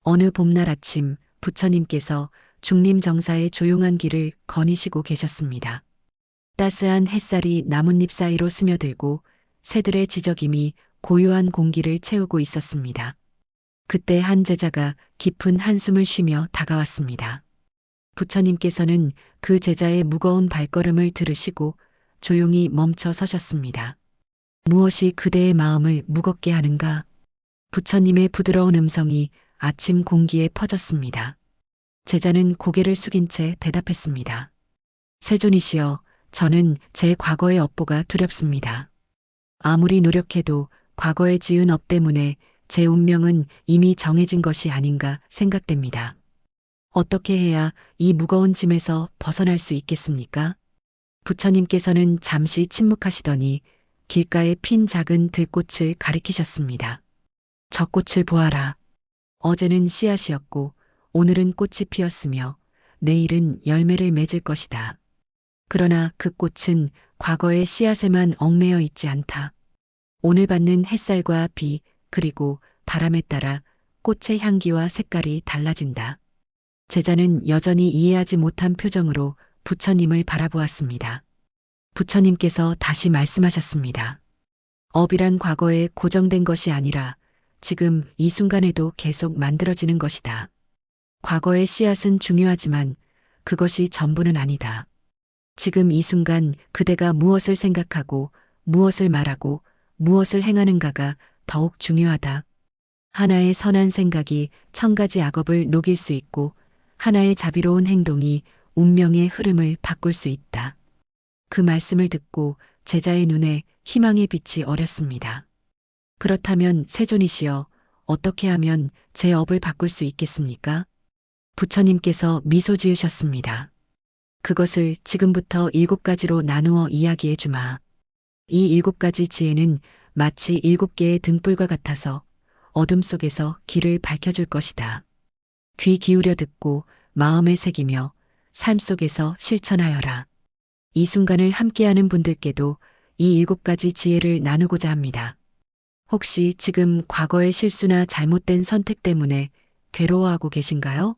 어느 봄날 아침 부처님께서 중림정사의 조용한 길을 거니시고 계셨습니다. 따스한 햇살이 나뭇잎 사이로 스며들고 새들의 지저김이 고요한 공기를 채우고 있었습니다. 그때 한 제자가 깊은 한숨을 쉬며 다가왔습니다. 부처님께서는 그 제자의 무거운 발걸음을 들으시고 조용히 멈춰 서셨습니다. 무엇이 그대의 마음을 무겁게 하는가? 부처님의 부드러운 음성이 아침 공기에 퍼졌습니다. 제자는 고개를 숙인 채 대답했습니다. 세존이시여, 저는 제 과거의 업보가 두렵습니다. 아무리 노력해도 과거에 지은 업 때문에 제 운명은 이미 정해진 것이 아닌가 생각됩니다. 어떻게 해야 이 무거운 짐에서 벗어날 수 있겠습니까? 부처님께서는 잠시 침묵하시더니 길가에 핀 작은 들꽃을 가리키셨습니다. 저 꽃을 보아라. 어제는 씨앗이었고 오늘은 꽃이 피었으며 내일은 열매를 맺을 것이다. 그러나 그 꽃은 과거의 씨앗에만 얽매여 있지 않다. 오늘 받는 햇살과 비 그리고 바람에 따라 꽃의 향기와 색깔이 달라진다. 제자는 여전히 이해하지 못한 표정으로 부처님을 바라보았습니다. 부처님께서 다시 말씀하셨습니다. 업이란 과거에 고정된 것이 아니라 지금 이 순간에도 계속 만들어지는 것이다. 과거의 씨앗은 중요하지만 그것이 전부는 아니다. 지금 이 순간 그대가 무엇을 생각하고 무엇을 말하고 무엇을 행하는가가 더욱 중요하다. 하나의 선한 생각이 1000가지 악업을 녹일 수 있고 하나의 자비로운 행동이 운명의 흐름을 바꿀 수 있다. 그 말씀을 듣고 제자의 눈에 희망의 빛이 어렸습니다. 그렇다면 세존이시여, 어떻게 하면 제 업을 바꿀 수 있겠습니까? 부처님께서 미소 지으셨습니다. 그것을 지금부터 7가지로 나누어 이야기해 주마. 이 7가지 지혜는 마치 7개의 등불과 같아서 어둠 속에서 길을 밝혀줄 것이다. 귀 기울여 듣고 마음에 새기며 삶 속에서 실천하여라. 이 순간을 함께하는 분들께도 이 7가지 지혜를 나누고자 합니다. 혹시 지금 과거의 실수나 잘못된 선택 때문에 괴로워하고 계신가요?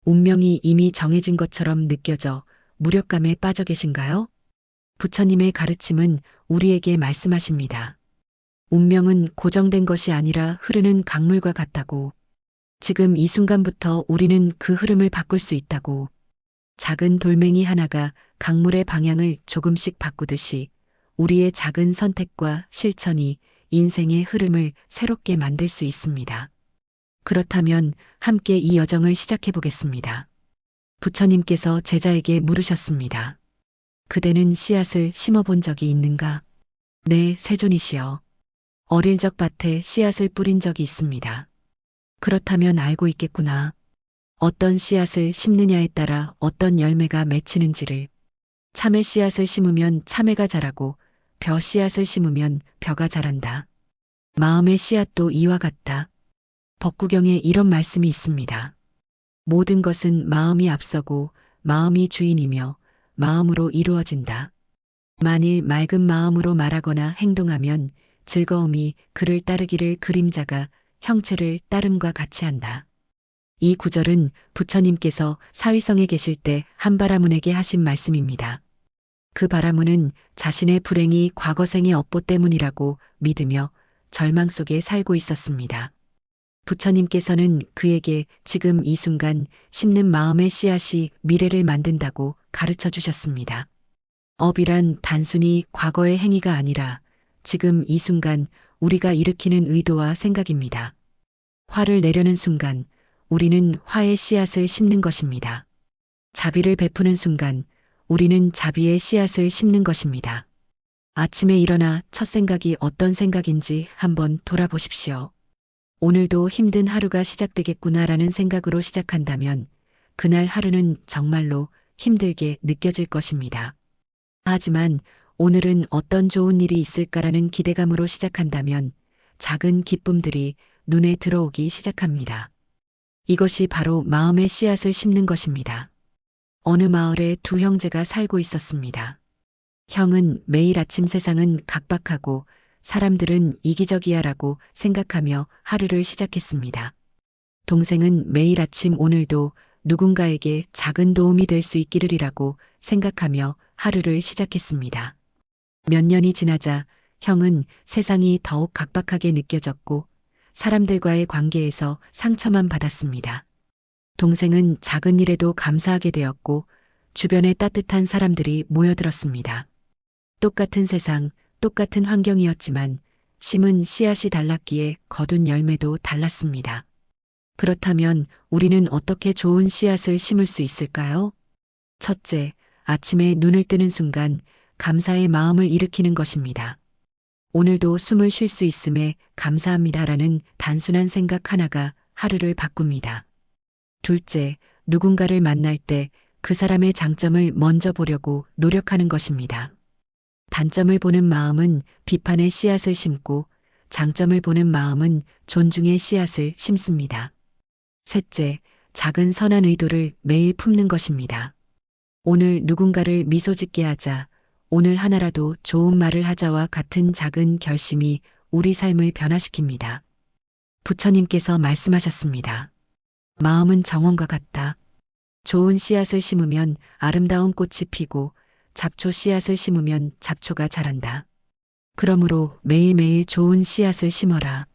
운명이 이미 정해진 것처럼 느껴져 무력감에 빠져 계신가요? 부처님의 가르침은 우리에게 말씀하십니다. 운명은 고정된 것이 아니라 흐르는 강물과 같다고. 지금 이 순간부터 우리는 그 흐름을 바꿀 수 있다고. 작은 돌멩이 하나가 강물의 방향을 조금씩 바꾸듯이 우리의 작은 선택과 실천이 인생의 흐름을 새롭게 만들 수 있습니다. 그렇다면 함께 이 여정을 시작해 보겠습니다. 부처님께서 제자에게 물으셨습니다. 그대는 씨앗을 심어본 적이 있는가? 네, 세존이시여. 어릴 적 밭에 씨앗을 뿌린 적이 있습니다. 그렇다면 알고 있겠구나. 어떤 씨앗을 심느냐에 따라 어떤 열매가 맺히는지를. 참외 씨앗을 심으면 참외가 자라고 벼 씨앗을 심으면 벼가 자란다. 마음의 씨앗도 이와 같다. 법구경에 이런 말씀이 있습니다. 모든 것은 마음이 앞서고 마음이 주인이며 마음으로 이루어진다. 만일 맑은 마음으로 말하거나 행동하면 즐거움이 그를 따르기를 그림자가 형체를 따름과 같이 한다. 이 구절은 부처님께서 사위성에 계실 때 한바라문에게 하신 말씀입니다. 그 바라문은 자신의 불행이 과거생의 업보 때문이라고 믿으며 절망 속에 살고 있었습니다. 부처님께서는 그에게 지금 이 순간 심는 마음의 씨앗이 미래를 만든다고 가르쳐 주셨습니다. 업이란 단순히 과거의 행위가 아니라 지금 이 순간 우리가 일으키는 의도와 생각입니다. 화를 내려는 순간 우리는 화의 씨앗을 심는 것입니다. 자비를 베푸는 순간 우리는 자비의 씨앗을 심는 것입니다. 아침에 일어나 첫 생각이 어떤 생각인지 한번 돌아보십시오. 오늘도 힘든 하루가 시작되겠구나라는 생각으로 시작한다면 그날 하루는 정말로 힘들게 느껴질 것입니다. 하지만 오늘은 어떤 좋은 일이 있을까라는 기대감으로 시작한다면 작은 기쁨들이 눈에 들어오기 시작합니다. 이것이 바로 마음의 씨앗을 심는 것입니다. 어느 마을에 두 형제가 살고 있었습니다. 형은 매일 아침 세상은 각박하고 사람들은 이기적이야라고 생각하며 하루를 시작했습니다. 동생은 매일 아침 오늘도 누군가에게 작은 도움이 될 수 있기를이라고 생각하며 하루를 시작했습니다. 몇 년이 지나자 형은 세상이 더욱 각박하게 느껴졌고 사람들과의 관계에서 상처만 받았습니다. 동생은 작은 일에도 감사하게 되었고 주변에 따뜻한 사람들이 모여들었습니다. 똑같은 세상, 똑같은 환경이었지만 심은 씨앗이 달랐기에 거둔 열매도 달랐습니다. 그렇다면 우리는 어떻게 좋은 씨앗을 심을 수 있을까요? 첫째, 아침에 눈을 뜨는 순간 감사의 마음을 일으키는 것입니다. 오늘도 숨을 쉴 수 있음에 감사합니다라는 단순한 생각 하나가 하루를 바꿉니다. 둘째, 누군가를 만날 때 그 사람의 장점을 먼저 보려고 노력하는 것입니다. 단점을 보는 마음은 비판의 씨앗을 심고 장점을 보는 마음은 존중의 씨앗을 심습니다. 셋째, 작은 선한 의도를 매일 품는 것입니다. 오늘 누군가를 미소 짓게 하자, 오늘 하나라도 좋은 말을 하자와 같은 작은 결심이 우리 삶을 변화시킵니다. 부처님께서 말씀하셨습니다. 마음은 정원과 같다. 좋은 씨앗을 심으면 아름다운 꽃이 피고 잡초 씨앗을 심으면 잡초가 자란다. 그러므로 매일매일 좋은 씨앗을 심어라.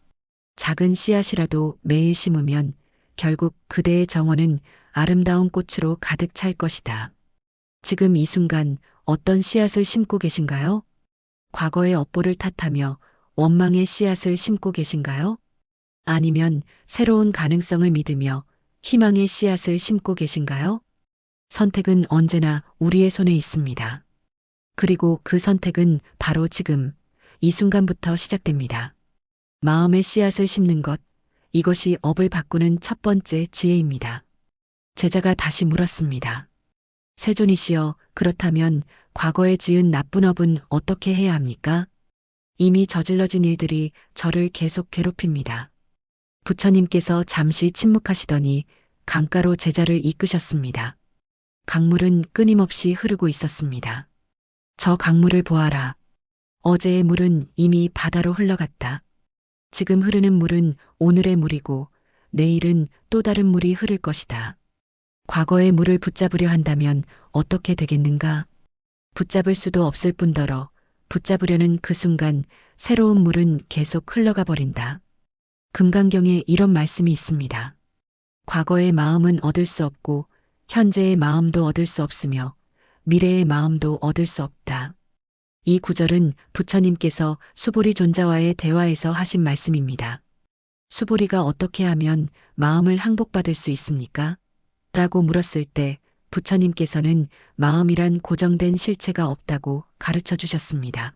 작은 씨앗이라도 매일 심으면 결국 그대의 정원은 아름다운 꽃으로 가득 찰 것이다. 지금 이 순간 어떤 씨앗을 심고 계신가요? 과거의 업보를 탓하며 원망의 씨앗을 심고 계신가요? 아니면 새로운 가능성을 믿으며 희망의 씨앗을 심고 계신가요? 선택은 언제나 우리의 손에 있습니다. 그리고 그 선택은 바로 지금, 이 순간부터 시작됩니다. 마음의 씨앗을 심는 것, 이것이 업을 바꾸는 첫 번째 지혜입니다. 제자가 다시 물었습니다. 세존이시여, 그렇다면 과거에 지은 나쁜 업은 어떻게 해야 합니까? 이미 저질러진 일들이 저를 계속 괴롭힙니다. 부처님께서 잠시 침묵하시더니 강가로 제자를 이끄셨습니다. 강물은 끊임없이 흐르고 있었습니다. 저 강물을 보아라. 어제의 물은 이미 바다로 흘러갔다. 지금 흐르는 물은 오늘의 물이고 내일은 또 다른 물이 흐를 것이다. 과거의 물을 붙잡으려 한다면 어떻게 되겠는가? 붙잡을 수도 없을 뿐더러 붙잡으려는 그 순간 새로운 물은 계속 흘러가 버린다. 금강경에 이런 말씀이 있습니다. 과거의 마음은 얻을 수 없고 현재의 마음도 얻을 수 없으며 미래의 마음도 얻을 수 없다. 이 구절은 부처님께서 수보리 존자와의 대화에서 하신 말씀입니다. 수보리가 어떻게 하면 마음을 항복받을 수 있습니까? 라고 물었을 때 부처님께서는 마음이란 고정된 실체가 없다고 가르쳐 주셨습니다.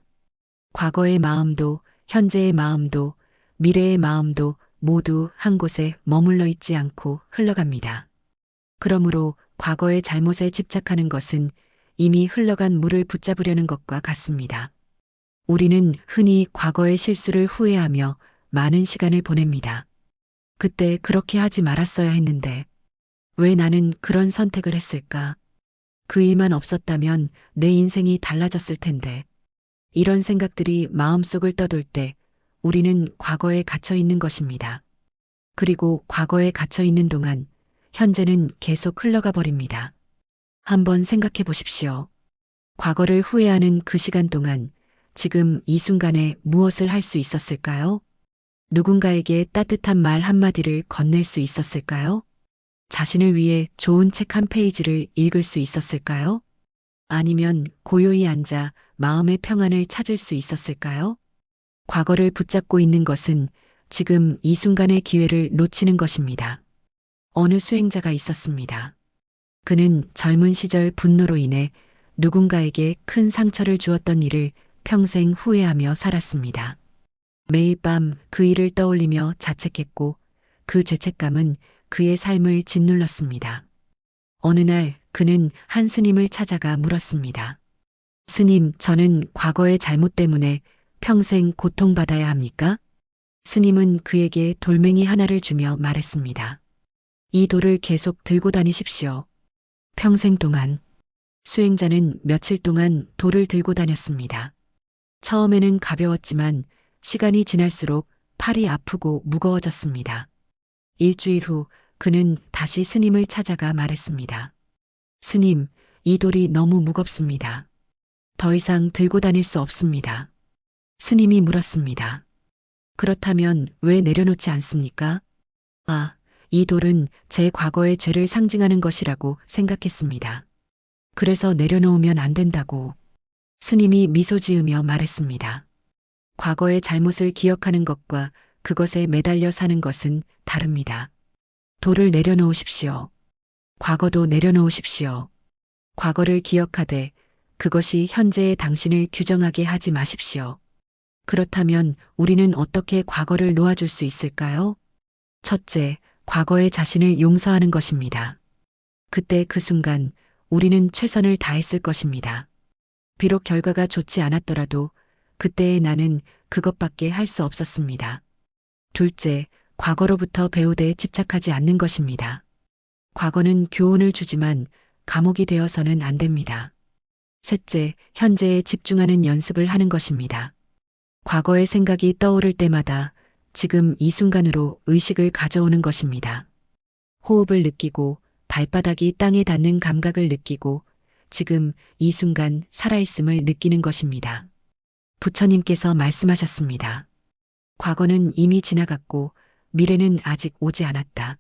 과거의 마음도 현재의 마음도 미래의 마음도 모두 한 곳에 머물러 있지 않고 흘러갑니다. 그러므로 과거의 잘못에 집착하는 것은 이미 흘러간 물을 붙잡으려는 것과 같습니다. 우리는 흔히 과거의 실수를 후회하며 많은 시간을 보냅니다. 그때 그렇게 하지 말았어야 했는데 왜 나는 그런 선택을 했을까? 그 일만 없었다면 내 인생이 달라졌을 텐데. 이런 생각들이 마음속을 떠돌 때 우리는 과거에 갇혀 있는 것입니다. 그리고 과거에 갇혀 있는 동안 현재는 계속 흘러가 버립니다. 한번 생각해 보십시오. 과거를 후회하는 그 시간 동안 지금 이 순간에 무엇을 할 수 있었을까요? 누군가에게 따뜻한 말 한마디를 건넬 수 있었을까요? 자신을 위해 좋은 책 한 페이지를 읽을 수 있었을까요? 아니면 고요히 앉아 마음의 평안을 찾을 수 있었을까요? 과거를 붙잡고 있는 것은 지금 이 순간의 기회를 놓치는 것입니다. 어느 수행자가 있었습니다. 그는 젊은 시절 분노로 인해 누군가에게 큰 상처를 주었던 일을 평생 후회하며 살았습니다. 매일 밤 그 일을 떠올리며 자책했고 그 죄책감은 그의 삶을 짓눌렀습니다. 어느 날 그는 한 스님을 찾아가 물었습니다. 스님, 저는 과거의 잘못 때문에 평생 고통받아야 합니까? 스님은 그에게 돌멩이 하나를 주며 말했습니다. 이 돌을 계속 들고 다니십시오. 평생 동안. 수행자는 며칠 동안 돌을 들고 다녔습니다. 처음에는 가벼웠지만 시간이 지날수록 팔이 아프고 무거워졌습니다. 일주일 후 그는 다시 스님을 찾아가 말했습니다. 스님, 이 돌이 너무 무겁습니다. 더 이상 들고 다닐 수 없습니다. 스님이 물었습니다. 그렇다면 왜 내려놓지 않습니까? 아, 이 돌은 제 과거의 죄를 상징하는 것이라고 생각했습니다. 그래서 내려놓으면 안 된다고. 스님이 미소 지으며 말했습니다. 과거의 잘못을 기억하는 것과 그것에 매달려 사는 것은 다릅니다. 돌을 내려놓으십시오. 과거도 내려놓으십시오. 과거를 기억하되 그것이 현재의 당신을 규정하게 하지 마십시오. 그렇다면 우리는 어떻게 과거를 놓아줄 수 있을까요? 첫째, 과거의 자신을 용서하는 것입니다. 그때 그 순간 우리는 최선을 다했을 것입니다. 비록 결과가 좋지 않았더라도 그때의 나는 그것밖에 할 수 없었습니다. 둘째, 과거로부터 배우되 집착하지 않는 것입니다. 과거는 교훈을 주지만 감옥이 되어서는 안 됩니다. 셋째, 현재에 집중하는 연습을 하는 것입니다. 과거의 생각이 떠오를 때마다 지금 이 순간으로 의식을 가져오는 것입니다. 호흡을 느끼고 발바닥이 땅에 닿는 감각을 느끼고 지금 이 순간 살아있음을 느끼는 것입니다. 부처님께서 말씀하셨습니다. 과거는 이미 지나갔고 미래는 아직 오지 않았다.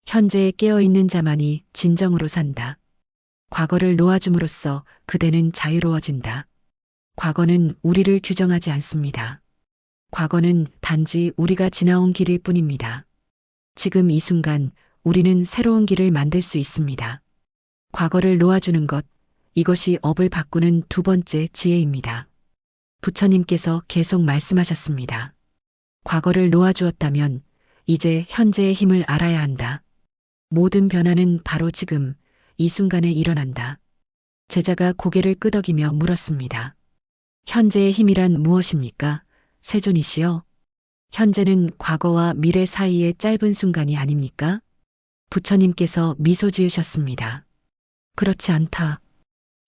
현재에 깨어있는 자만이 진정으로 산다. 과거를 놓아줌으로써 그대는 자유로워진다. 과거는 우리를 규정하지 않습니다. 과거는 단지 우리가 지나온 길일 뿐입니다. 지금 이 순간 우리는 새로운 길을 만들 수 있습니다. 과거를 놓아주는 것, 이것이 업을 바꾸는 두 번째 지혜입니다. 부처님께서 계속 말씀하셨습니다. 과거를 놓아주었다면 이제 현재의 힘을 알아야 한다. 모든 변화는 바로 지금, 이 순간에 일어난다. 제자가 고개를 끄덕이며 물었습니다. 현재의 힘이란 무엇입니까? 세존이시여. 현재는 과거와 미래 사이의 짧은 순간이 아닙니까? 부처님께서 미소 지으셨습니다. 그렇지 않다.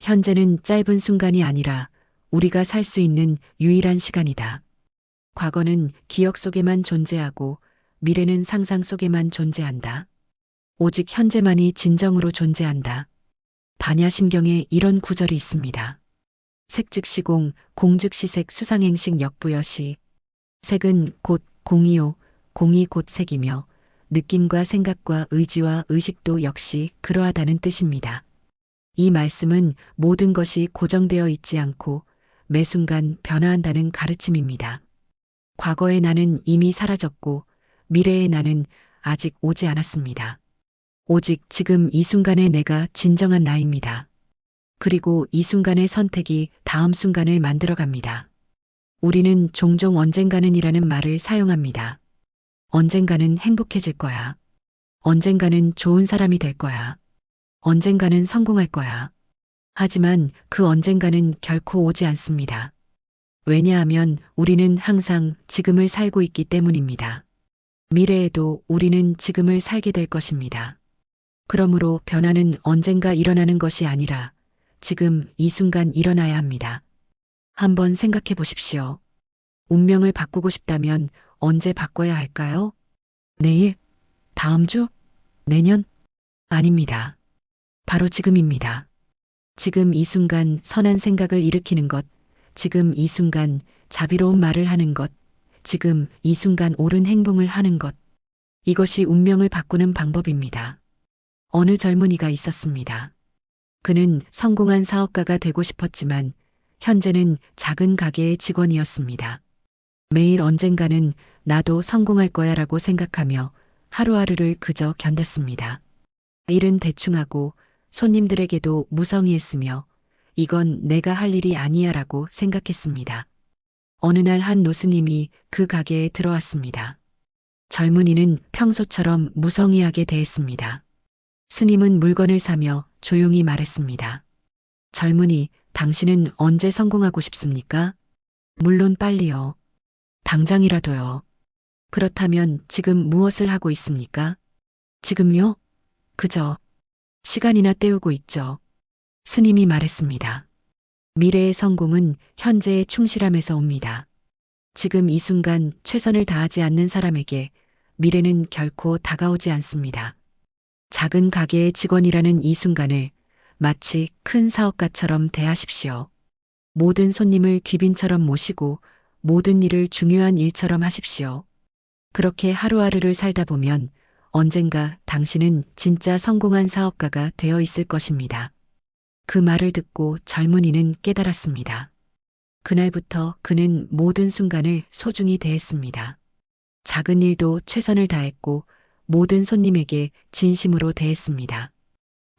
현재는 짧은 순간이 아니라 우리가 살 수 있는 유일한 시간이다. 과거는 기억 속에만 존재하고 미래는 상상 속에만 존재한다. 오직 현재만이 진정으로 존재한다. 반야심경에 이런 구절이 있습니다. 색즉시공, 공즉시색 수상행식 역부여시. 색은 곧 공이요, 공이 곧 색이며 느낌과 생각과 의지와 의식도 역시 그러하다는 뜻입니다. 이 말씀은 모든 것이 고정되어 있지 않고 매 순간 변화한다는 가르침입니다. 과거의 나는 이미 사라졌고 미래의 나는 아직 오지 않았습니다. 오직 지금 이 순간의 내가 진정한 나입니다. 그리고 이 순간의 선택이 다음 순간을 만들어갑니다. 우리는 종종 언젠가는 이라는 말을 사용합니다. 언젠가는 행복해질 거야. 언젠가는 좋은 사람이 될 거야. 언젠가는 성공할 거야. 하지만 그 언젠가는 결코 오지 않습니다. 왜냐하면 우리는 항상 지금을 살고 있기 때문입니다. 미래에도 우리는 지금을 살게 될 것입니다. 그러므로 변화는 언젠가 일어나는 것이 아니라 지금 이 순간 일어나야 합니다. 한번 생각해 보십시오. 운명을 바꾸고 싶다면 언제 바꿔야 할까요? 내일? 다음 주? 내년? 아닙니다. 바로 지금입니다. 지금 이 순간 선한 생각을 일으키는 것, 지금 이 순간 자비로운 말을 하는 것, 지금 이 순간 옳은 행동을 하는 것. 이것이 운명을 바꾸는 방법입니다. 어느 젊은이가 있었습니다. 그는 성공한 사업가가 되고 싶었지만 현재는 작은 가게의 직원이었습니다. 매일 언젠가는 나도 성공할 거야 라고 생각하며 하루하루를 그저 견뎠습니다. 일은 대충하고 손님들에게도 무성의했으며 이건 내가 할 일이 아니야 라고 생각했습니다. 어느 날 한 노스님이 그 가게에 들어왔습니다. 젊은이는 평소처럼 무성의하게 대했습니다. 스님은 물건을 사며 조용히 말했습니다. 젊은이, 당신은 언제 성공하고 싶습니까? 물론 빨리요. 당장이라도요. 그렇다면 지금 무엇을 하고 있습니까? 지금요? 그저 시간이나 때우고 있죠. 스님이 말했습니다. 미래의 성공은 현재의 충실함에서 옵니다. 지금 이 순간 최선을 다하지 않는 사람에게 미래는 결코 다가오지 않습니다. 작은 가게의 직원이라는 이 순간을 마치 큰 사업가처럼 대하십시오. 모든 손님을 귀빈처럼 모시고 모든 일을 중요한 일처럼 하십시오. 그렇게 하루하루를 살다 보면 언젠가 당신은 진짜 성공한 사업가가 되어 있을 것입니다. 그 말을 듣고 젊은이는 깨달았습니다. 그날부터 그는 모든 순간을 소중히 대했습니다. 작은 일도 최선을 다했고 모든 손님에게 진심으로 대했습니다.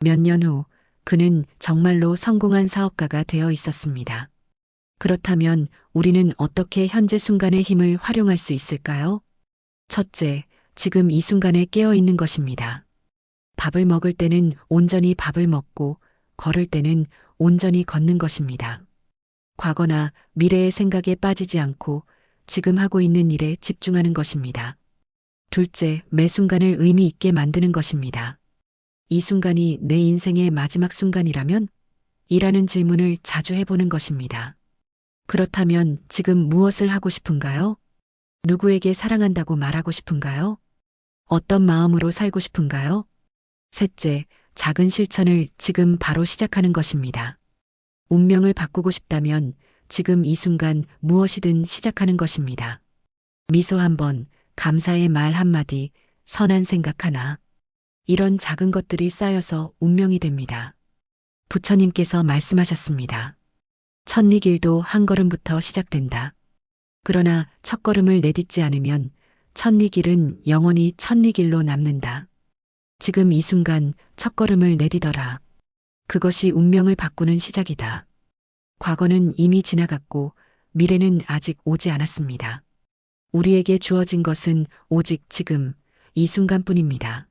몇 년 후 그는 정말로 성공한 사업가가 되어 있었습니다. 그렇다면 우리는 어떻게 현재 순간의 힘을 활용할 수 있을까요? 첫째, 지금 이 순간에 깨어 있는 것입니다. 밥을 먹을 때는 온전히 밥을 먹고 걸을 때는 온전히 걷는 것입니다. 과거나 미래의 생각에 빠지지 않고 지금 하고 있는 일에 집중하는 것입니다. 둘째, 매 순간을 의미 있게 만드는 것입니다. 이 순간이 내 인생의 마지막 순간이라면? 이라는 질문을 자주 해보는 것입니다. 그렇다면 지금 무엇을 하고 싶은가요? 누구에게 사랑한다고 말하고 싶은가요? 어떤 마음으로 살고 싶은가요? 셋째, 작은 실천을 지금 바로 시작하는 것입니다. 운명을 바꾸고 싶다면 지금 이 순간 무엇이든 시작하는 것입니다. 미소 한 번, 감사의 말 한마디, 선한 생각 하나. 이런 작은 것들이 쌓여서 운명이 됩니다. 부처님께서 말씀하셨습니다. 천리길도 한 걸음부터 시작된다. 그러나 첫걸음을 내딛지 않으면 천리길은 영원히 천리길로 남는다. 지금 이 순간 첫걸음을 내디뎌라. 그것이 운명을 바꾸는 시작이다. 과거는 이미 지나갔고 미래는 아직 오지 않았습니다. 우리에게 주어진 것은 오직 지금, 이 순간뿐입니다.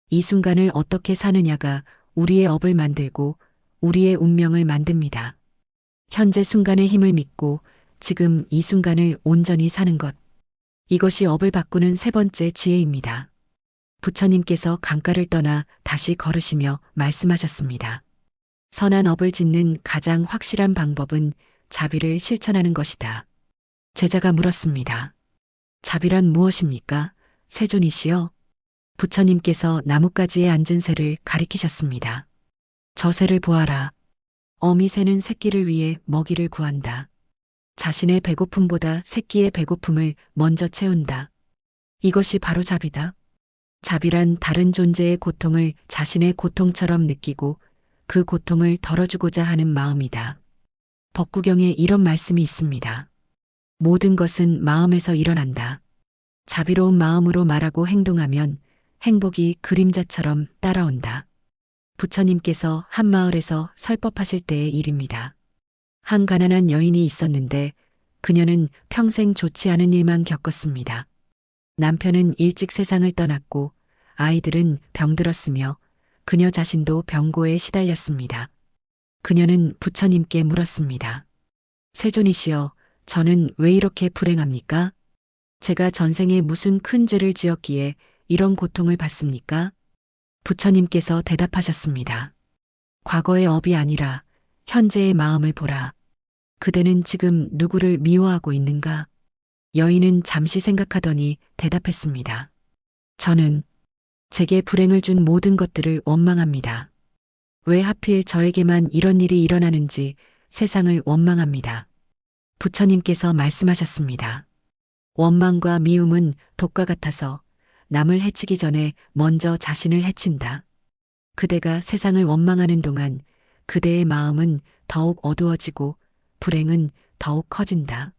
이 순간을 어떻게 사느냐가 우리의 업을 만들고 우리의 운명을 만듭니다. 현재 순간의 힘을 믿고 지금 이 순간을 온전히 사는 것. 이것이 업을 바꾸는 세 번째 지혜입니다. 부처님께서 강가를 떠나 다시 걸으시며 말씀하셨습니다. 선한 업을 짓는 가장 확실한 방법은 자비를 실천하는 것이다. 제자가 물었습니다. 자비란 무엇입니까? 세존이시여? 부처님께서 나뭇가지에 앉은 새를 가리키셨습니다. 저 새를 보아라. 어미 새는 새끼를 위해 먹이를 구한다. 자신의 배고픔보다 새끼의 배고픔을 먼저 채운다. 이것이 바로 자비다. 자비란 다른 존재의 고통을 자신의 고통처럼 느끼고 그 고통을 덜어주고자 하는 마음이다. 법구경에 이런 말씀이 있습니다. 모든 것은 마음에서 일어난다. 자비로운 마음으로 말하고 행동하면 행복이 그림자처럼 따라온다. 부처님께서 한 마을에서 설법하실 때의 일입니다. 한 가난한 여인이 있었는데 그녀는 평생 좋지 않은 일만 겪었습니다. 남편은 일찍 세상을 떠났고 아이들은 병들었으며 그녀 자신도 병고에 시달렸습니다. 그녀는 부처님께 물었습니다. 세존이시여, 저는 왜 이렇게 불행합니까? 제가 전생에 무슨 큰 죄를 지었기에 이런 고통을 받습니까? 부처님께서 대답하셨습니다. 과거의 업이 아니라 현재의 마음을 보라. 그대는 지금 누구를 미워하고 있는가? 여인은 잠시 생각하더니 대답했습니다. 저는 제게 불행을 준 모든 것들을 원망합니다. 왜 하필 저에게만 이런 일이 일어나는지 세상을 원망합니다. 부처님께서 말씀하셨습니다. 원망과 미움은 독과 같아서 남을 해치기 전에 먼저 자신을 해친다. 그대가 세상을 원망하는 동안 그대의 마음은 더욱 어두워지고 불행은 더욱 커진다.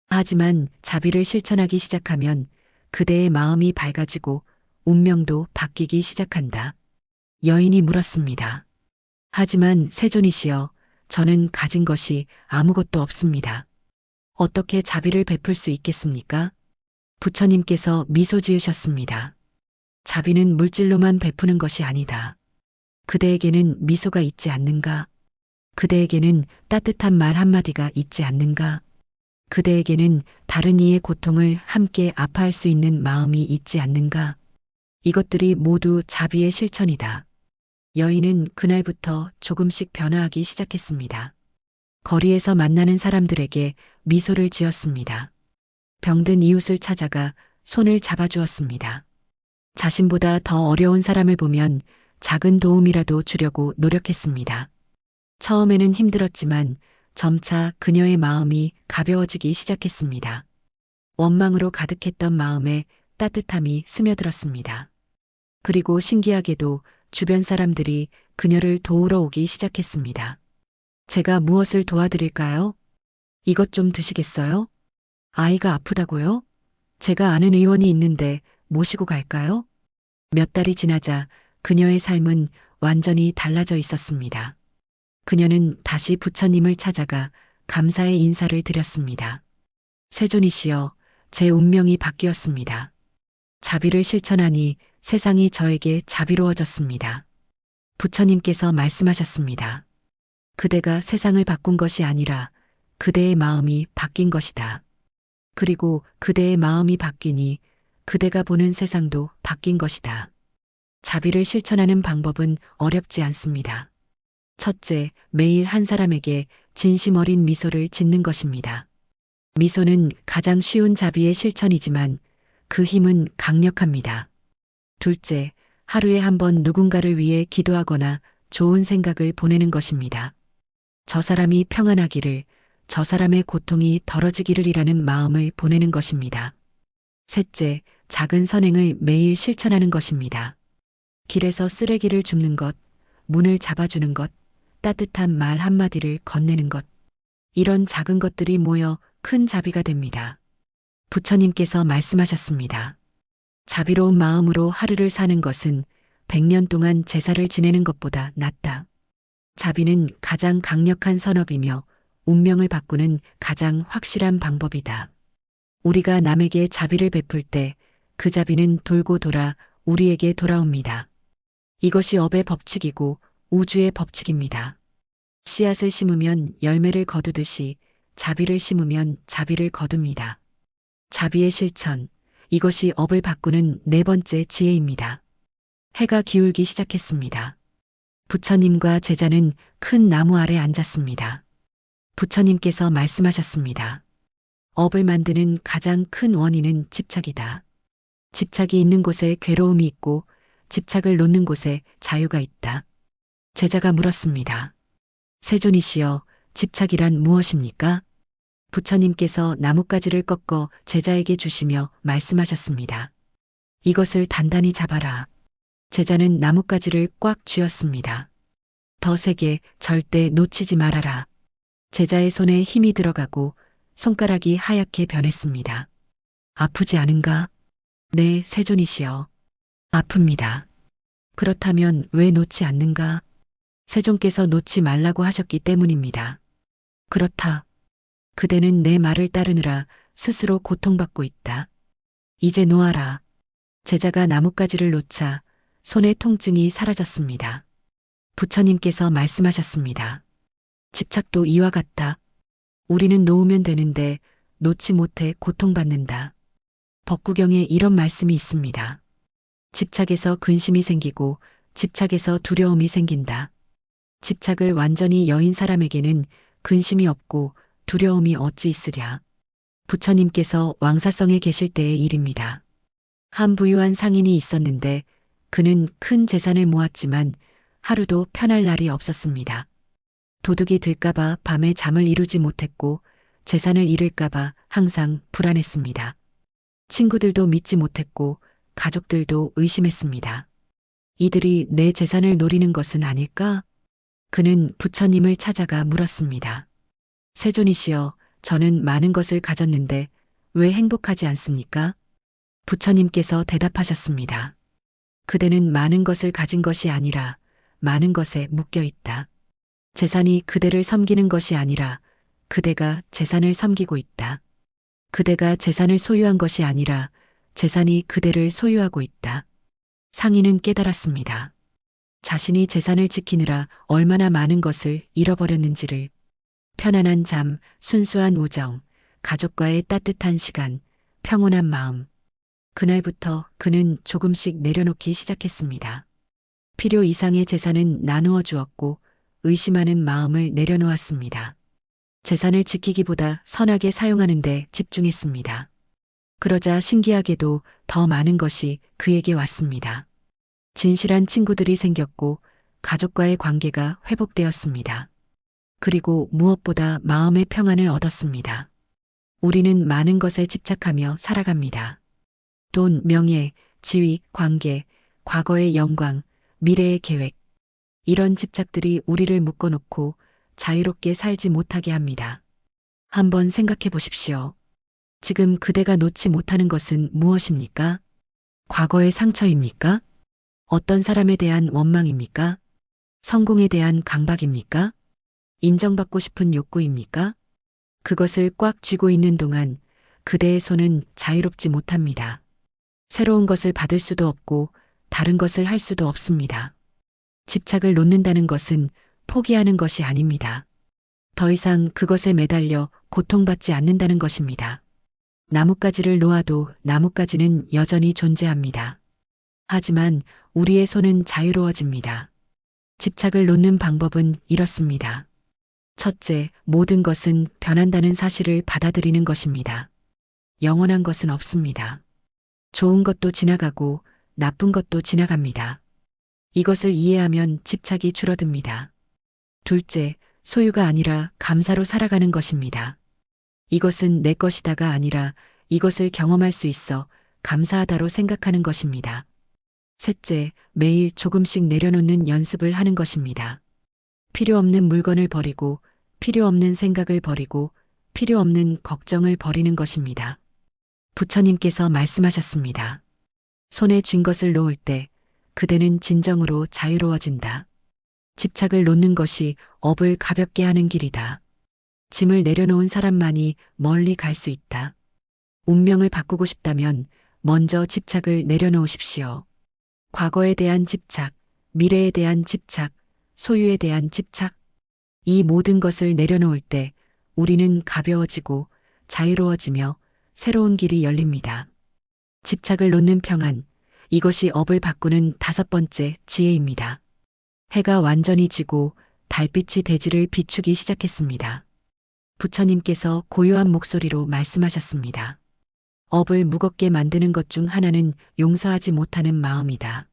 하지만 자비를 실천하기 시작하면 그대의 마음이 밝아지고 운명도 바뀌기 시작한다. 여인이 물었습니다. 하지만 세존이시여, 저는 가진 것이 아무것도 없습니다. 어떻게 자비를 베풀 수 있겠습니까? 부처님께서 미소 지으셨습니다. 자비는 물질로만 베푸는 것이 아니다. 그대에게는 미소가 있지 않는가? 그대에게는 따뜻한 말 한마디가 있지 않는가? 그대에게는 다른 이의 고통을 함께 아파할 수 있는 마음이 있지 않는가? 이것들이 모두 자비의 실천이다. 여인은 그날부터 조금씩 변화하기 시작했습니다. 거리에서 만나는 사람들에게 미소를 지었습니다. 병든 이웃을 찾아가 손을 잡아주었습니다. 자신보다 더 어려운 사람을 보면 작은 도움이라도 주려고 노력했습니다. 처음에는 힘들었지만 점차 그녀의 마음이 가벼워지기 시작했습니다. 원망으로 가득했던 마음에 따뜻함이 스며들었습니다. 그리고 신기하게도 주변 사람들이 그녀를 도우러 오기 시작했습니다. 제가 무엇을 도와드릴까요? 이것 좀 드시겠어요? 아이가 아프다고요? 제가 아는 의원이 있는데 모시고 갈까요? 몇 달이 지나자 그녀의 삶은 완전히 달라져 있었습니다. 그녀는 다시 부처님을 찾아가 감사의 인사를 드렸습니다. 세존이시여, 제 운명이 바뀌었습니다. 자비를 실천하니 세상이 저에게 자비로워졌습니다. 부처님께서 말씀하셨습니다. 그대가 세상을 바꾼 것이 아니라 그대의 마음이 바뀐 것이다. 그리고 그대의 마음이 바뀌니 그대가 보는 세상도 바뀐 것이다. 자비를 실천하는 방법은 어렵지 않습니다. 첫째, 매일 한 사람에게 진심 어린 미소를 짓는 것입니다. 미소는 가장 쉬운 자비의 실천이지만 그 힘은 강력합니다. 둘째, 하루에 한 번 누군가를 위해 기도하거나 좋은 생각을 보내는 것입니다. 저 사람이 평안하기를, 저 사람의 고통이 덜어지기를 이라는 마음을 보내는 것입니다. 셋째, 작은 선행을 매일 실천하는 것입니다. 길에서 쓰레기를 줍는 것, 문을 잡아주는 것, 따뜻한 말 한마디를 건네는 것. 이런 작은 것들이 모여 큰 자비가 됩니다. 부처님께서 말씀하셨습니다. 자비로운 마음으로 하루를 사는 것은 100년 동안 제사를 지내는 것보다 낫다. 자비는 가장 강력한 선업이며 운명을 바꾸는 가장 확실한 방법이다. 우리가 남에게 자비를 베풀 때 그 자비는 돌고 돌아 우리에게 돌아옵니다. 이것이 업의 법칙이고 우주의 법칙입니다. 씨앗을 심으면 열매를 거두듯이 자비를 심으면 자비를 거둡니다. 자비의 실천, 이것이 업을 바꾸는 네 번째 지혜입니다. 해가 기울기 시작했습니다. 부처님과 제자는 큰 나무 아래 앉았습니다. 부처님께서 말씀하셨습니다. 업을 만드는 가장 큰 원인은 집착이다. 집착이 있는 곳에 괴로움이 있고 집착을 놓는 곳에 자유가 있다. 제자가 물었습니다. 세존이시여, 집착이란 무엇입니까? 부처님께서 나뭇가지를 꺾어 제자에게 주시며 말씀하셨습니다. 이것을 단단히 잡아라. 제자는 나뭇가지를 꽉 쥐었습니다. 더 세게, 절대 놓치지 말아라. 제자의 손에 힘이 들어가고 손가락이 하얗게 변했습니다. 아프지 않은가? 네, 세존이시여. 아픕니다. 그렇다면 왜 놓지 않는가? 세존께서 놓지 말라고 하셨기 때문입니다. 그렇다. 그대는 내 말을 따르느라 스스로 고통받고 있다. 이제 놓아라. 제자가 나뭇가지를 놓자 손의 통증이 사라졌습니다. 부처님께서 말씀하셨습니다. 집착도 이와 같다. 우리는 놓으면 되는데 놓지 못해 고통받는다. 법구경에 이런 말씀이 있습니다. 집착에서 근심이 생기고 집착에서 두려움이 생긴다. 집착을 완전히 여인 사람에게는 근심이 없고 두려움이 어찌 있으랴. 부처님께서 왕사성에 계실 때의 일입니다. 한 부유한 상인이 있었는데 그는 큰 재산을 모았지만 하루도 편할 날이 없었습니다. 도둑이 들까봐 밤에 잠을 이루지 못했고 재산을 잃을까봐 항상 불안했습니다. 친구들도 믿지 못했고 가족들도 의심했습니다. 이들이 내 재산을 노리는 것은 아닐까? 그는 부처님을 찾아가 물었습니다. 세존이시여, 저는 많은 것을 가졌는데 왜 행복하지 않습니까? 부처님께서 대답하셨습니다. 그대는 많은 것을 가진 것이 아니라 많은 것에 묶여 있다. 재산이 그대를 섬기는 것이 아니라 그대가 재산을 섬기고 있다. 그대가 재산을 소유한 것이 아니라 재산이 그대를 소유하고 있다. 상인은 깨달았습니다. 자신이 재산을 지키느라 얼마나 많은 것을 잃어버렸는지를. 편안한 잠, 순수한 우정, 가족과의 따뜻한 시간, 평온한 마음. 그날부터 그는 조금씩 내려놓기 시작했습니다. 필요 이상의 재산은 나누어 주었고 의심하는 마음을 내려놓았습니다. 재산을 지키기보다 선하게 사용하는 데 집중했습니다. 그러자 신기하게도 더 많은 것이 그에게 왔습니다. 진실한 친구들이 생겼고 가족과의 관계가 회복되었습니다. 그리고 무엇보다 마음의 평안을 얻었습니다. 우리는 많은 것에 집착하며 살아갑니다. 돈, 명예, 지위, 관계, 과거의 영광, 미래의 계획. 이런 집착들이 우리를 묶어놓고 자유롭게 살지 못하게 합니다. 한번 생각해 보십시오. 지금 그대가 놓지 못하는 것은 무엇입니까? 과거의 상처입니까? 어떤 사람에 대한 원망입니까? 성공에 대한 강박입니까? 인정받고 싶은 욕구입니까? 그것을 꽉 쥐고 있는 동안 그대의 손은 자유롭지 못합니다. 새로운 것을 받을 수도 없고 다른 것을 할 수도 없습니다. 집착을 놓는다는 것은 포기하는 것이 아닙니다. 더 이상 그것에 매달려 고통받지 않는다는 것입니다. 나뭇가지를 놓아도 나뭇가지는 여전히 존재합니다. 하지만 우리의 손은 자유로워집니다. 집착을 놓는 방법은 이렇습니다. 첫째, 모든 것은 변한다는 사실을 받아들이는 것입니다. 영원한 것은 없습니다. 좋은 것도 지나가고 나쁜 것도 지나갑니다. 이것을 이해하면 집착이 줄어듭니다. 둘째, 소유가 아니라 감사로 살아가는 것입니다. 이것은 내 것이다가 아니라 이것을 경험할 수 있어 감사하다로 생각하는 것입니다. 셋째, 매일 조금씩 내려놓는 연습을 하는 것입니다. 필요 없는 물건을 버리고 필요 없는 생각을 버리고 필요 없는 걱정을 버리는 것입니다. 부처님께서 말씀하셨습니다. 손에 쥔 것을 놓을 때 그대는 진정으로 자유로워진다. 집착을 놓는 것이 업을 가볍게 하는 길이다. 짐을 내려놓은 사람만이 멀리 갈 수 있다. 운명을 바꾸고 싶다면 먼저 집착을 내려놓으십시오. 과거에 대한 집착, 미래에 대한 집착, 소유에 대한 집착. 이 모든 것을 내려놓을 때 우리는 가벼워지고 자유로워지며 새로운 길이 열립니다. 집착을 놓는 평안, 이것이 업을 바꾸는 다섯 번째 지혜입니다. 해가 완전히 지고 달빛이 대지를 비추기 시작했습니다. 부처님께서 고요한 목소리로 말씀하셨습니다. 업을 무겁게 만드는 것 중 하나는 용서하지 못하는 마음이다.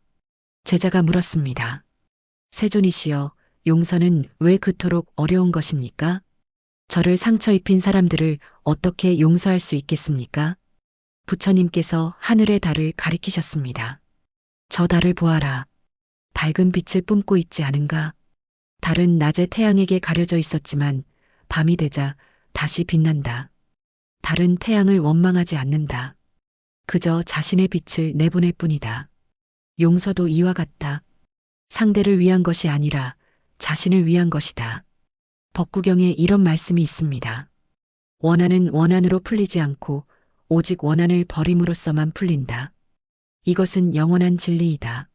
제자가 물었습니다. 세존이시여, 용서는 왜 그토록 어려운 것입니까? 저를 상처 입힌 사람들을 어떻게 용서할 수 있겠습니까? 부처님께서 하늘의 달을 가리키셨습니다. 저 달을 보아라. 밝은 빛을 뿜고 있지 않은가? 달은 낮에 태양에게 가려져 있었지만 밤이 되자 다시 빛난다. 달은 태양을 원망하지 않는다. 그저 자신의 빛을 내보낼 뿐이다. 용서도 이와 같다. 상대를 위한 것이 아니라 자신을 위한 것이다. 법구경에 이런 말씀이 있습니다. 원한은 원한으로 풀리지 않고 오직 원한을 버림으로써만 풀린다. 이것은 영원한 진리이다.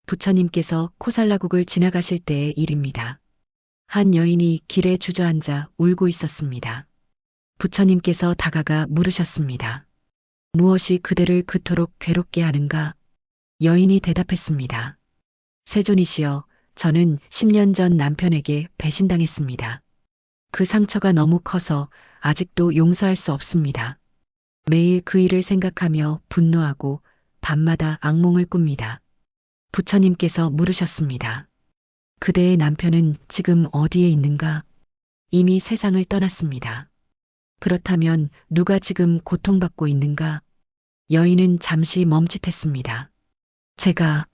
부처님께서 코살라국을 지나가실 때의 일입니다. 한 여인이 길에 주저앉아 울고 있었습니다. 부처님께서 다가가 물으셨습니다. 무엇이 그대를 그토록 괴롭게 하는가? 여인이 대답했습니다. 세존이시여, 저는 10년 전 남편에게 배신당했습니다. 그 상처가 너무 커서 아직도 용서할 수 없습니다. 매일 그 일을 생각하며 분노하고 밤마다 악몽을 꿉니다. 부처님께서 물으셨습니다. 그대의 남편은 지금 어디에 있는가? 이미 세상을 떠났습니다. 그렇다면 누가 지금 고통받고 있는가? 여인은 잠시 멈칫했습니다. 제가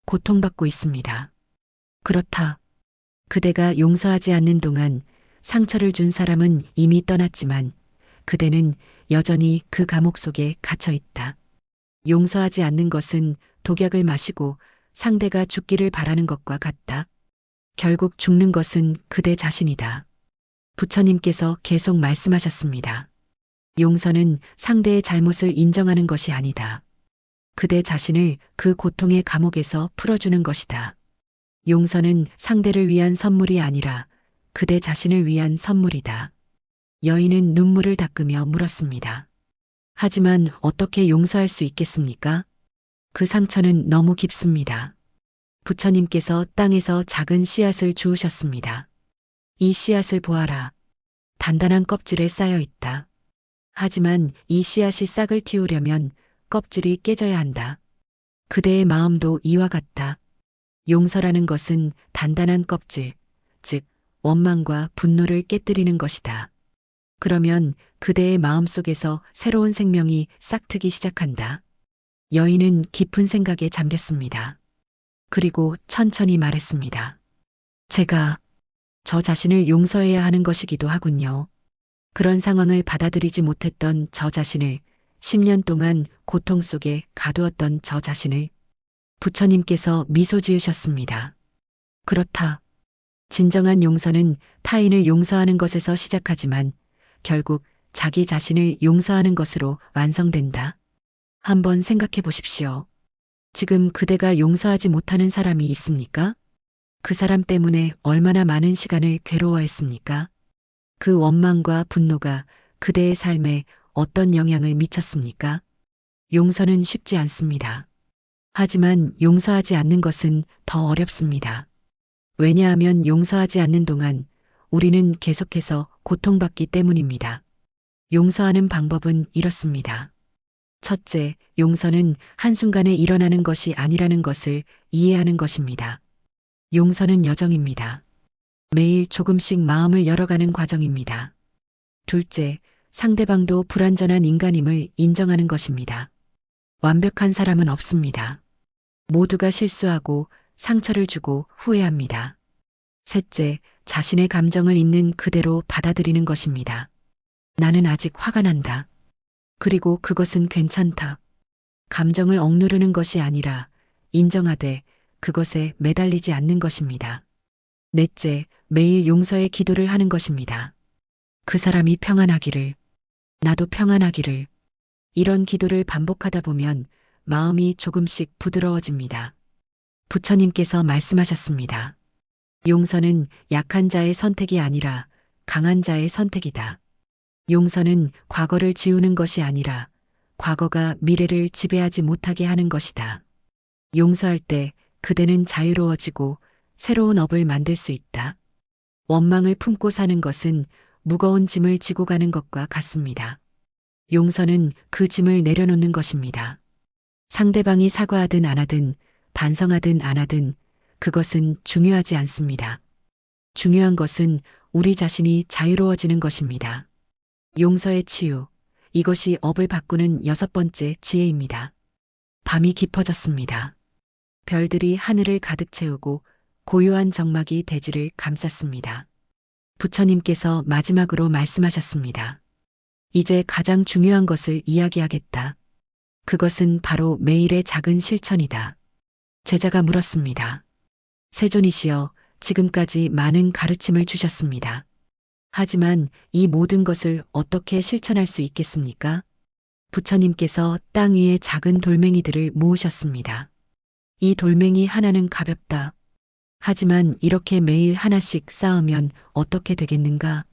고통받고 있습니다. 그렇다. 그대가 용서하지 않는 동안 상처를 준 사람은 이미 떠났지만 그대는 여전히 그 감옥 속에 갇혀 있다. 용서하지 않는 것은 독약을 마시고 상대가 죽기를 바라는 것과 같다. 결국 죽는 것은 그대 자신이다. 부처님께서 계속 말씀하셨습니다. 용서는 상대의 잘못을 인정하는 것이 아니다. 그대 자신을 그 고통의 감옥에서 풀어주는 것이다. 용서는 상대를 위한 선물이 아니라 그대 자신을 위한 선물이다. 여인은 눈물을 닦으며 물었습니다. 하지만 어떻게 용서할 수 있겠습니까? 그 상처는 너무 깊습니다. 부처님께서 땅에서 작은 씨앗을 주우셨습니다. 이 씨앗을 보아라. 단단한 껍질에 쌓여 있다. 하지만 이 씨앗이 싹을 틔우려면 껍질이 깨져야 한다. 그대의 마음도 이와 같다. 용서라는 것은 단단한 껍질, 즉 원망과 분노를 깨뜨리는 것이다. 그러면 그대의 마음속에서 새로운 생명이 싹트기 시작한다. 여인은 깊은 생각에 잠겼습니다. 그리고 천천히 말했습니다. 제가 저 자신을 용서해야 하는 것이기도 하군요. 그런 상황을 받아들이지 못했던 저 자신을, 10년 동안 고통 속에 가두었던 저 자신을. 부처님께서 미소 지으셨습니다. 그렇다. 진정한 용서는 타인을 용서하는 것에서 시작하지만 결국 자기 자신을 용서하는 것으로 완성된다. 한번 생각해 보십시오. 지금 그대가 용서하지 못하는 사람이 있습니까? 그 사람 때문에 얼마나 많은 시간을 괴로워했습니까? 그 원망과 분노가 그대의 삶에 어떤 영향을 미쳤습니까? 용서는 쉽지 않습니다. 하지만 용서하지 않는 것은 더 어렵습니다. 왜냐하면 용서하지 않는 동안 우리는 계속해서 고통받기 때문입니다. 용서하는 방법은 이렇습니다. 첫째, 용서는 한순간에 일어나는 것이 아니라는 것을 이해하는 것입니다. 용서는 여정입니다. 매일 조금씩 마음을 열어가는 과정입니다. 둘째, 상대방도 불완전한 인간임을 인정하는 것입니다. 완벽한 사람은 없습니다. 모두가 실수하고 상처를 주고 후회합니다. 셋째, 자신의 감정을 있는 그대로 받아들이는 것입니다. 나는 아직 화가 난다. 그리고 그것은 괜찮다. 감정을 억누르는 것이 아니라 인정하되 그것에 매달리지 않는 것입니다. 넷째, 매일 용서의 기도를 하는 것입니다. 그 사람이 평안하기를, 나도 평안하기를. 이런 기도를 반복하다 보면 마음이 조금씩 부드러워집니다. 부처님께서 말씀하셨습니다. 용서는 약한 자의 선택이 아니라 강한 자의 선택이다. 용서는 과거를 지우는 것이 아니라 과거가 미래를 지배하지 못하게 하는 것이다. 용서할 때 그대는 자유로워지고 새로운 업을 만들 수 있다. 원망을 품고 사는 것은 무거운 짐을 지고 가는 것과 같습니다. 용서는 그 짐을 내려놓는 것입니다. 상대방이 사과하든 안 하든 반성하든 안 하든 그것은 중요하지 않습니다. 중요한 것은 우리 자신이 자유로워지는 것입니다. 용서의 치유, 이것이 업을 바꾸는 6번째 지혜입니다. 밤이 깊어졌습니다. 별들이 하늘을 가득 채우고 고요한 정막이 대지를 감쌌습니다. 부처님께서 마지막으로 말씀하셨습니다. 이제 가장 중요한 것을 이야기하겠다. 그것은 바로 매일의 작은 실천이다. 제자가 물었습니다. 세존이시여, 지금까지 많은 가르침을 주셨습니다. 하지만 이 모든 것을 어떻게 실천할 수 있겠습니까? 부처님께서 땅 위에 작은 돌멩이들을 모으셨습니다. 이 돌멩이 하나는 가볍다. 하지만 이렇게 매일 하나씩 쌓으면 어떻게 되겠는가?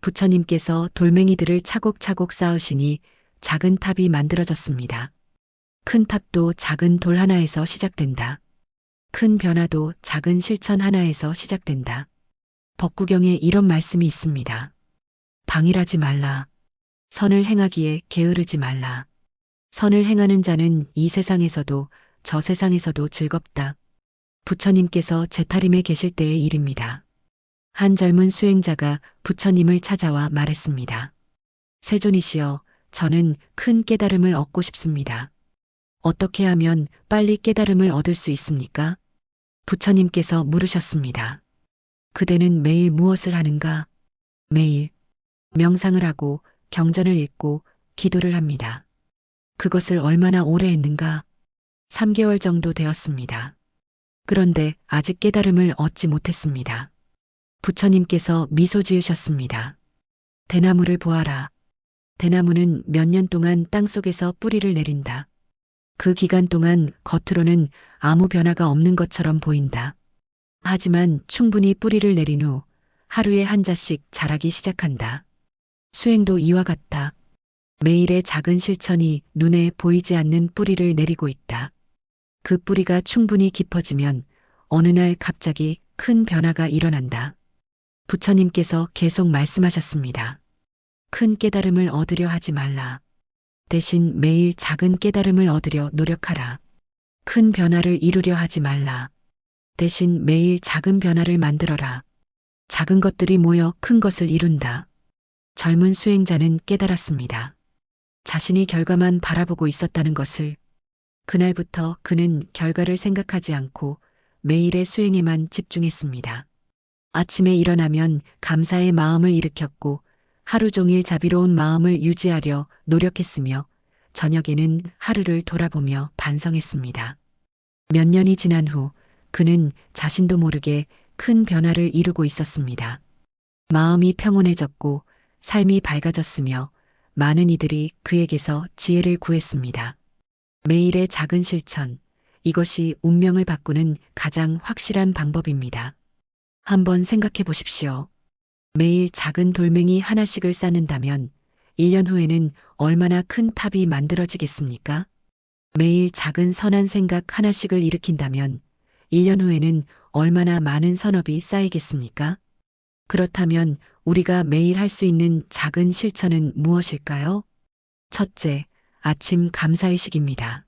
부처님께서 돌멩이들을 차곡차곡 쌓으시니 작은 탑이 만들어졌습니다. 큰 탑도 작은 돌 하나에서 시작된다. 큰 변화도 작은 실천 하나에서 시작된다. 법구경에 이런 말씀이 있습니다. 방일하지 말라. 선을 행하기에 게으르지 말라. 선을 행하는 자는 이 세상에서도 저 세상에서도 즐겁다. 부처님께서 제타림에 계실 때의 일입니다. 한 젊은 수행자가 부처님을 찾아와 말했습니다. 세존이시여, 저는 큰 깨달음을 얻고 싶습니다. 어떻게 하면 빨리 깨달음을 얻을 수 있습니까? 부처님께서 물으셨습니다. 그대는 매일 무엇을 하는가? 매일 명상을 하고 경전을 읽고 기도를 합니다. 그것을 얼마나 오래 했는가? 3개월 정도 되었습니다. 그런데 아직 깨달음을 얻지 못했습니다. 부처님께서 미소 지으셨습니다. 대나무를 보아라. 대나무는 몇 년 동안 땅속에서 뿌리를 내린다. 그 기간 동안 겉으로는 아무 변화가 없는 것처럼 보인다. 하지만 충분히 뿌리를 내린 후 하루에 한 자씩 자라기 시작한다. 수행도 이와 같다. 매일의 작은 실천이 눈에 보이지 않는 뿌리를 내리고 있다. 그 뿌리가 충분히 깊어지면 어느 날 갑자기 큰 변화가 일어난다. 부처님께서 계속 말씀하셨습니다. 큰 깨달음을 얻으려 하지 말라. 대신 매일 작은 깨달음을 얻으려 노력하라. 큰 변화를 이루려 하지 말라. 대신 매일 작은 변화를 만들어라. 작은 것들이 모여 큰 것을 이룬다. 젊은 수행자는 깨달았습니다. 자신이 결과만 바라보고 있었다는 것을. 그날부터 그는 결과를 생각하지 않고 매일의 수행에만 집중했습니다. 아침에 일어나면 감사의 마음을 일으켰고 하루 종일 자비로운 마음을 유지하려 노력했으며 저녁에는 하루를 돌아보며 반성했습니다. 몇 년이 지난 후 그는 자신도 모르게 큰 변화를 이루고 있었습니다. 마음이 평온해졌고 삶이 밝아졌으며 많은 이들이 그에게서 지혜를 구했습니다. 매일의 작은 실천, 이것이 운명을 바꾸는 가장 확실한 방법입니다. 한번 생각해 보십시오. 매일 작은 돌멩이 하나씩을 쌓는다면 1년 후에는 얼마나 큰 탑이 만들어지겠습니까? 매일 작은 선한 생각 하나씩을 일으킨다면 1년 후에는 얼마나 많은 선업이 쌓이겠습니까? 그렇다면 우리가 매일 할 수 있는 작은 실천은 무엇일까요? 첫째, 아침 감사의식입니다.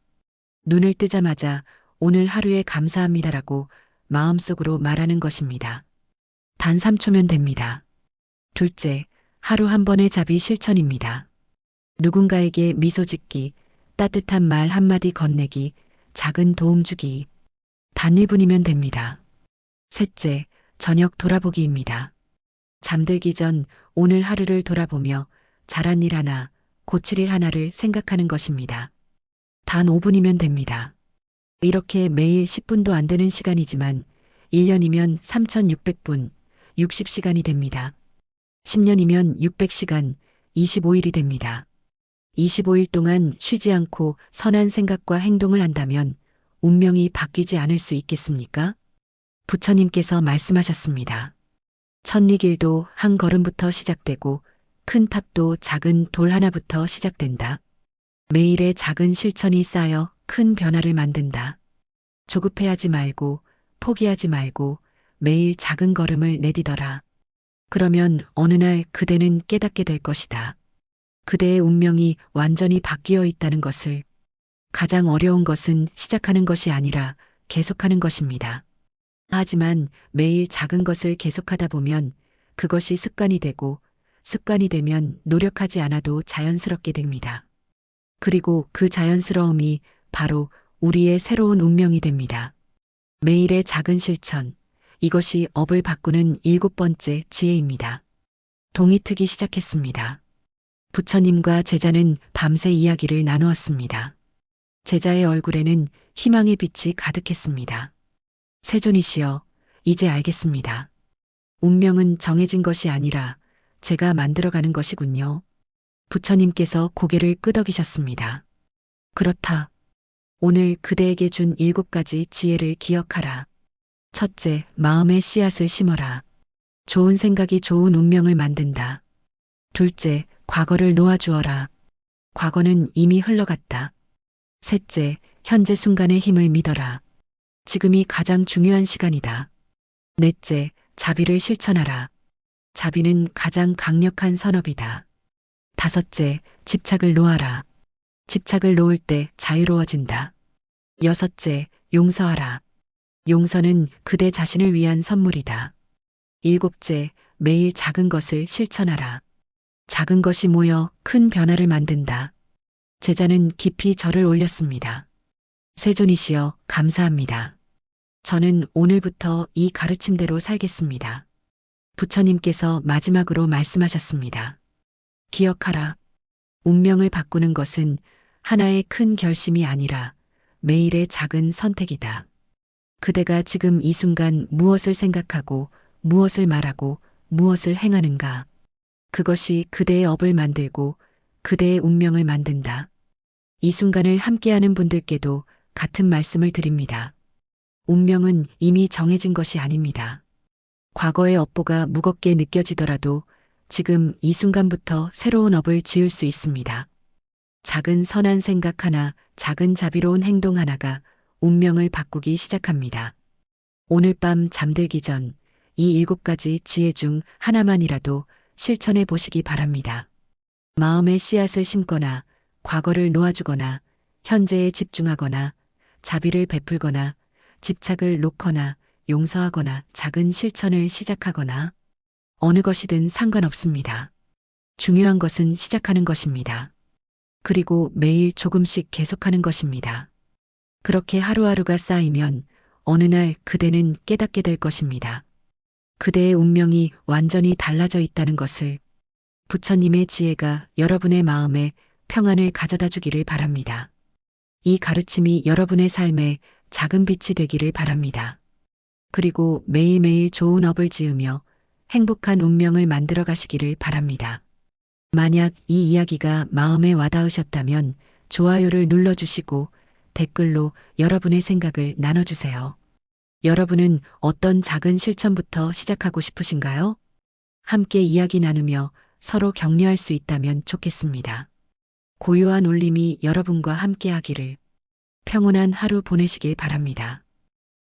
눈을 뜨자마자 오늘 하루에 감사합니다라고 마음속으로 말하는 것입니다. 단 3초면 됩니다. 둘째, 하루 한 번의 자비 실천입니다. 누군가에게 미소 짓기, 따뜻한 말 한마디 건네기, 작은 도움 주기. 단 1분이면 됩니다. 셋째, 저녁 돌아보기입니다. 잠들기 전 오늘 하루를 돌아보며 잘한 일 하나, 고칠 일 하나를 생각하는 것입니다. 단 5분이면 됩니다. 이렇게 매일 10분도 안 되는 시간이지만 1년이면 3,600분, 60시간이 됩니다. 10년이면 600시간, 25일이 됩니다. 25일 동안 쉬지 않고 선한 생각과 행동을 한다면 운명이 바뀌지 않을 수 있겠습니까? 부처님께서 말씀하셨습니다. 천리길도 한 걸음부터 시작되고 큰 탑도 작은 돌 하나부터 시작된다. 매일의 작은 실천이 쌓여 큰 변화를 만든다. 조급해하지 말고 포기하지 말고 매일 작은 걸음을 내디뎌라. 그러면 어느 날 그대는 깨닫게 될 것이다. 그대의 운명이 완전히 바뀌어 있다는 것을. 가장 어려운 것은 시작하는 것이 아니라 계속하는 것입니다. 하지만 매일 작은 것을 계속하다 보면 그것이 습관이 되고 습관이 되면 노력하지 않아도 자연스럽게 됩니다. 그리고 그 자연스러움이 바로 우리의 새로운 운명이 됩니다. 매일의 작은 실천, 이것이 업을 바꾸는 7번째 지혜입니다. 동이 트기 시작했습니다. 부처님과 제자는 밤새 이야기를 나누었습니다. 제자의 얼굴에는 희망의 빛이 가득했습니다. 세존이시여, 이제 알겠습니다. 운명은 정해진 것이 아니라 제가 만들어가는 것이군요. 부처님께서 고개를 끄덕이셨습니다. 그렇다. 오늘 그대에게 준 7가지 지혜를 기억하라. 첫째, 마음의 씨앗을 심어라. 좋은 생각이 좋은 운명을 만든다. 둘째, 과거를 놓아주어라. 과거는 이미 흘러갔다. 셋째, 현재 순간의 힘을 믿어라. 지금이 가장 중요한 시간이다. 넷째, 자비를 실천하라. 자비는 가장 강력한 선업이다. 다섯째, 집착을 놓아라. 집착을 놓을 때 자유로워진다. 여섯째, 용서하라. 용서는 그대 자신을 위한 선물이다. 일곱째, 매일 작은 것을 실천하라. 작은 것이 모여 큰 변화를 만든다. 제자는 깊이 절을 올렸습니다. 세존이시여, 감사합니다. 저는 오늘부터 이 가르침대로 살겠습니다. 부처님께서 마지막으로 말씀하셨습니다. 기억하라. 운명을 바꾸는 것은 하나의 큰 결심이 아니라 매일의 작은 선택이다. 그대가 지금 이 순간 무엇을 생각하고 무엇을 말하고 무엇을 행하는가. 그것이 그대의 업을 만들고 그대의 운명을 만든다. 이 순간을 함께하는 분들께도 같은 말씀을 드립니다. 운명은 이미 정해진 것이 아닙니다. 과거의 업보가 무겁게 느껴지더라도 지금 이 순간부터 새로운 업을 지을 수 있습니다. 작은 선한 생각 하나, 작은 자비로운 행동 하나가 운명을 바꾸기 시작합니다. 오늘 밤 잠들기 전 이 7가지 지혜 중 하나만이라도 실천해 보시기 바랍니다. 마음의 씨앗을 심거나 과거를 놓아주거나 현재에 집중하거나 자비를 베풀거나 집착을 놓거나 용서하거나 작은 실천을 시작하거나 어느 것이든 상관없습니다. 중요한 것은 시작하는 것입니다. 그리고 매일 조금씩 계속하는 것입니다. 그렇게 하루하루가 쌓이면 어느 날 그대는 깨닫게 될 것입니다. 그대의 운명이 완전히 달라져 있다는 것을. 부처님의 지혜가 여러분의 마음에 평안을 가져다 주기를 바랍니다. 이 가르침이 여러분의 삶에 작은 빛이 되기를 바랍니다. 그리고 매일매일 좋은 업을 지으며 행복한 운명을 만들어 가시기를 바랍니다. 만약 이 이야기가 마음에 와닿으셨다면 좋아요를 눌러주시고 댓글로 여러분의 생각을 나눠주세요. 여러분은 어떤 작은 실천부터 시작하고 싶으신가요? 함께 이야기 나누며 서로 격려할 수 있다면 좋겠습니다. 고요한 울림이 여러분과 함께 하기를. 평온한 하루 보내시길 바랍니다.